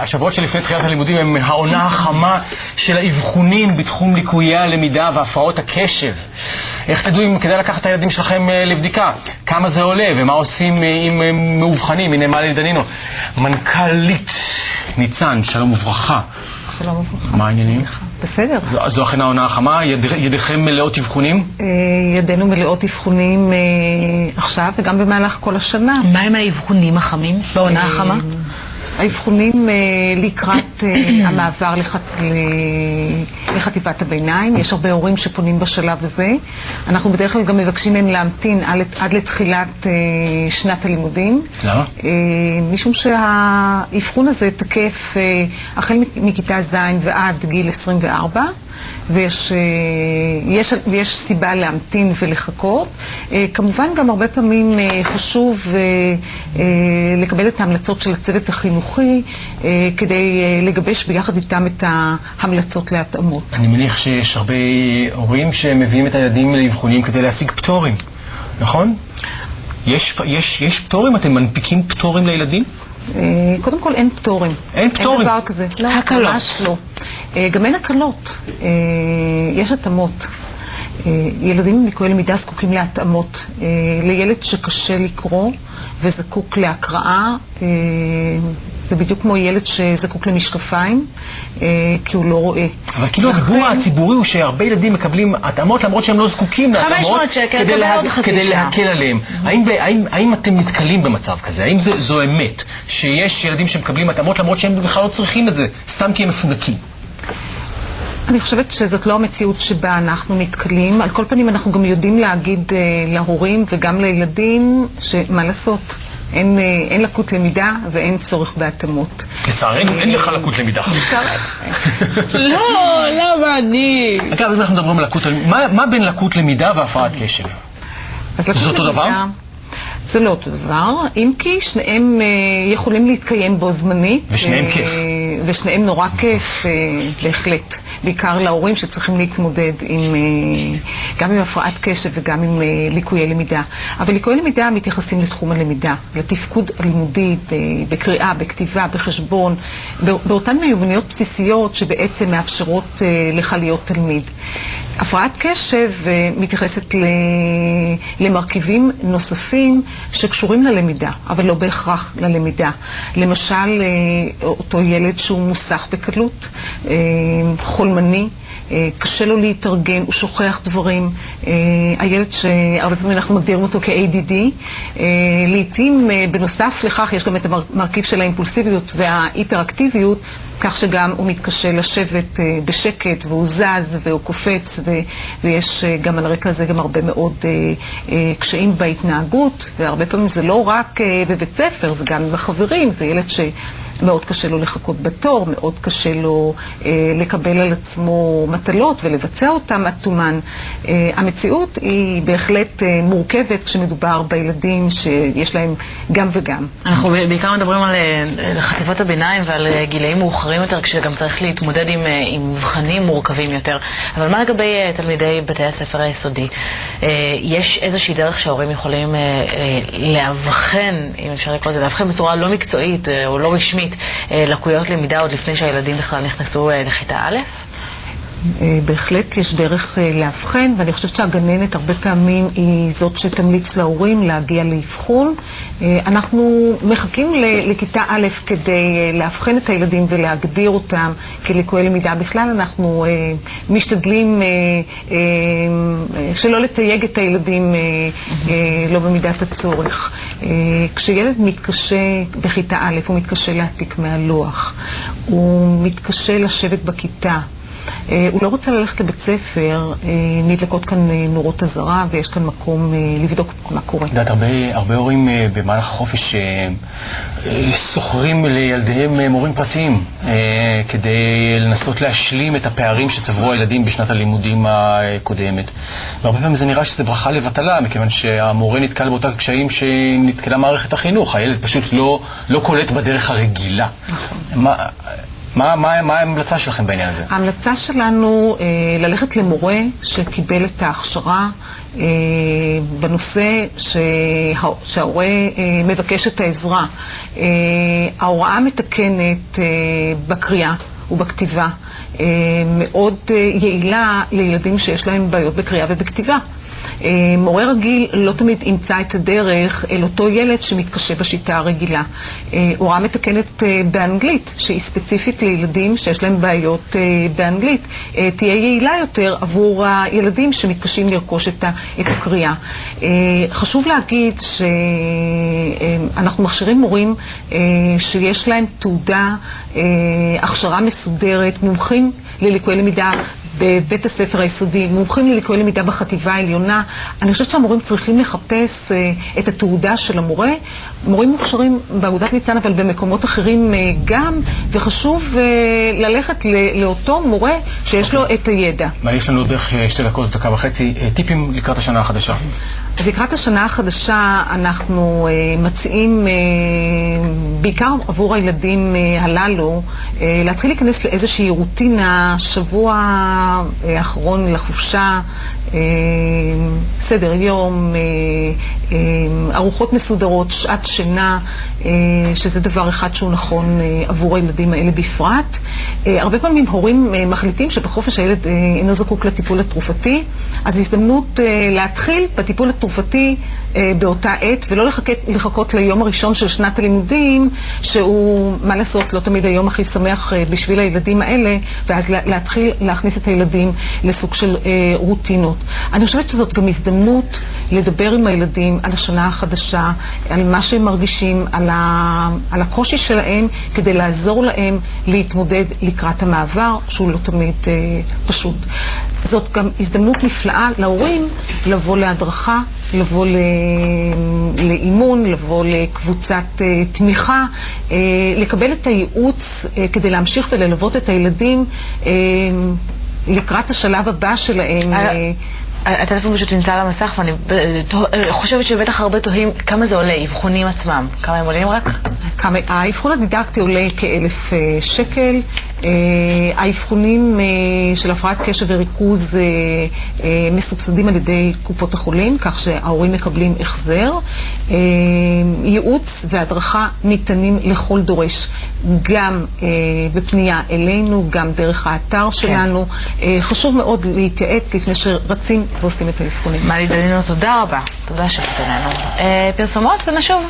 השבועות שלפני תחילת הלימודים הם העונה החמה של האבחונים בתחום ליקויי הלמידה והפרעות הקשב. איך תדעו אם כדאי לקחת את הילדים שלכם לבדיקה? כמה זה עולה ומה עושים אם הם מאובחנים? הנה מלי דנינו, מנכ"לית ניצן, שלום וברכה. שלום וברכה. מה העניינים? בסדר. זו אכן העונה החמה, ידיכם מלאות אבחונים? ידינו מלאות אבחונים עכשיו וגם במהלך כל השנה. מה הם האבחונים החמים בעונה החמה? האבחונים לקראת המעבר לחטיבת הביניים. יש הרבה הורים שפונים בשלב הזה. אנחנו בדרך כלל גם מבקשים מהם להמתין עד לתחילת שנת הלימודים. למה? משום שהאבחון הזה תקף החל מכיתה ז' ועד גיל 24. ויש סיבה להמתין ולחכות. כמובן גם הרבה פעמים חשוב לקבל את ההמלצות של הצוות החינוכי כדי לגבש ביחד איתם את ההמלצות להתאמות. אני מניח שיש הרבה הורים שמביאים את הילדים לאבחונים כדי להשיג פטורים, נכון? יש פטורים? אתם מנפיקים פטורים לילדים? קודם כל אין פטורים. אין פטורים? אין דבר כזה. הקלות. ממש לא. גם אין הקלות. יש התאמות. ילדים עם ליקויי למידה זקוקים להתאמות. לילד שקשה לקרוא וזקוק להקראה, זה בדיוק כמו ילד שזקוק למשקפיים, כי הוא לא רואה. אבל כאילו הדיבור הציבורי הוא שהרבה ילדים מקבלים התאמות למרות שהם לא זקוקים להתאמות כדי להקל עליהם. האם אתם נתקלים במצב כזה? האם זו אמת שיש ילדים שמקבלים התאמות למרות שהם בכלל לא צריכים את זה, סתם כי הם מפונקים? אני חושבת שזאת לא המציאות שבה אנחנו נתקלים. על כל פנים אנחנו גם יודעים להגיד להורים וגם לילדים שמה לעשות. אין לקות למידה ואין צורך בהתאמות. לצערנו אין לך לקות למידה. לא, למה אני? אגב, אם אנחנו מדברים על לקות למידה, מה בין לקות למידה והפרעת קשב? זה אותו דבר? זה לא אותו דבר, אם כי שניהם יכולים להתקיים בו זמנית. ושניהם כיף. ושניהם נורא כיף, בהחלט. בעיקר להורים שצריכים להתמודד גם עם הפרעת קשב וגם עם ליקויי למידה. אבל ליקויי למידה מתייחסים לתחום הלמידה, לתפקוד הלימודי, בקריאה, בכתיבה, בחשבון, באותן מיומנויות בסיסיות שבעצם מאפשרות לך להיות תלמיד. הפרעת קשב מתייחסת למרכיבים נוספים שקשורים ללמידה, אבל לא בהכרח ללמידה. למשל, אותו ילד שהוא מוסח בקלות, חולמני, קשה לו להתארגן, הוא שוכח דברים. הילד שהרבה פעמים אנחנו מגדירים אותו כ-ADD, לעתים בנוסף לכך יש גם את המרכיב של האימפולסיביות וההיפראקטיביות, כך שגם הוא מתקשה לשבת בשקט והוא זז והוא קופץ ויש גם על הרקע הזה גם הרבה מאוד קשיים בהתנהגות, והרבה פעמים זה לא רק בבית ספר, זה גם עם החברים, זה ילד מאוד קשה לו לחכות בתור, מאוד קשה לו לקבל על עצמו מטלות ולבצע אותם עד תומן. המציאות היא בהחלט מורכבת כשמדובר בילדים שיש להם גם וגם. אנחנו בעיקר מדברים על חטיבות הביניים ועל גילאים מאוחרים יותר, כשגם צריך להתמודד עם מבחנים מורכבים יותר. אבל מה לגבי תלמידי בתי הספר היסודי? יש איזושהי דרך שההורים יכולים להבחן, אם אפשר לקרוא את זה, להבחן בצורה לא מקצועית או לא רשמית, לקויות למידה עוד לפני שהילדים בכלל נכנסו לכיתה א'? בהחלט יש דרך להבחן, ואני חושבת שהגננת הרבה פעמים היא זאת שתמליץ להורים להגיע לאבחון. אנחנו מחכים לכיתה א' כדי להבחן את הילדים ולהגדיר אותם כליקויי למידה. בכלל אנחנו משתדלים שלא לתייג את הילדים לא במידת הצורך. כשילד מתקשה בכיתה א', הוא מתקשה להעתיק מהלוח, הוא מתקשה לשבת בכיתה, הוא לא רוצה ללכת לבית ספר, נדלקות כאן נורות אזהרה ויש כאן מקום לבדוק מה קורה. יודעת, הרבה הורים במהלך החופש סוחרים לילדיהם מורים פרטיים כדי לנסות להשלים את הפערים שצברו הילדים בשנת הלימודים הקודמת. והרבה פעמים זה נראה שזה ברכה לבטלה, מכיוון שהמורה נתקל באותה קשיים שנתקלה מערכת החינוך. הילד פשוט לא קולט בדרך הרגילה. מה ההמלצה שלכם בעניין הזה? ההמלצה שלנו ללכת למורה שקיבל את ההכשרה בנושא שההורה מבקש את העזרה. ההוראה המתקנת בקריאה ובכתיבה מאוד יעילה לילדים שיש להם בעיות בקריאה ובכתיבה. מורה רגיל לא תמיד ימצא את הדרך אל אותו ילד שמתקשה בשיטה הרגילה. הוראה מתקנת באנגלית, שהיא ספציפית לילדים שיש להם בעיות באנגלית, תהיה יעילה יותר עבור הילדים שמתקשים לרכוש את הקריאה. חשוב להגיד שאנחנו מכשירים מורים שיש להם תעודה, הכשרה מסודרת, מומחים לליקויי למידה בבית הספר היסודי, מומחים לליקויי למידה בחטיבה העליונה. אני חושבת שהמורים צריכים לחפש את התעודה של המורה. מורים מוכשרים באגודת ניצן, אבל במקומות אחרים גם, וחשוב ללכת לאותו מורה שיש לו את הידע. מה, יש לנו דרך 2 דקות, דקה וחצי, טיפים לקראת השנה החדשה? אז לקראת השנה החדשה אנחנו מציעים, בעיקר עבור הילדים הללו, להתחיל להיכנס לאיזושהי רוטינה, שבוע האחרון לחופשה, סדר יום, ארוחות מסודרות, שעת שינה, שזה דבר אחד שהוא נכון עבור הילדים האלה בפרט. הרבה פעמים הורים מחליטים שבחופש הילד אינו זקוק לטיפול התרופתי, אז הזדמנות להתחיל בטיפול התרופתי באותה עת, ולא לחכות ליום הראשון של שנת הלימודים, שהוא, מה לעשות, לא תמיד היום הכי שמח בשביל הילדים האלה, ואז להתחיל להכניס את הילדים לסוג של רוטינות. אני חושבת שזאת גם הזדמנות לדבר עם הילדים על השנה החדשה, על מה שהם מרגישים, על הקושי שלהם, כדי לעזור להם להתמודד לקראת המעבר, שהוא לא תמיד פשוט. זאת גם הזדמנות נפלאה להורים לבוא להדרכה, לבוא לאימון, לבוא לקבוצת תמיכה, לקבל את הייעוץ כדי להמשיך וללוות את הילדים לקראת השלב הבא שלהם. הטלפון פשוט נמצא על המסך, ואני חושבת שבטח הרבה תוהים כמה זה עולה, אבחונים עצמם. כמה הם עולים רק? האבחון הדידקטי עולה כ1,000 שקל. האבחונים של הפרעת קשב וריכוז מסובסדים על ידי קופות החולים, כך שההורים מקבלים החזר. ייעוץ והדרכה ניתנים לכל דורש, גם בפנייה אלינו, גם דרך האתר שלנו. חשוב מאוד להתייעץ לפני שרצים ועושים את האבחונים. מלי דנינו, תודה רבה. תודה שבאת אלינו. פרסומות ונשוב.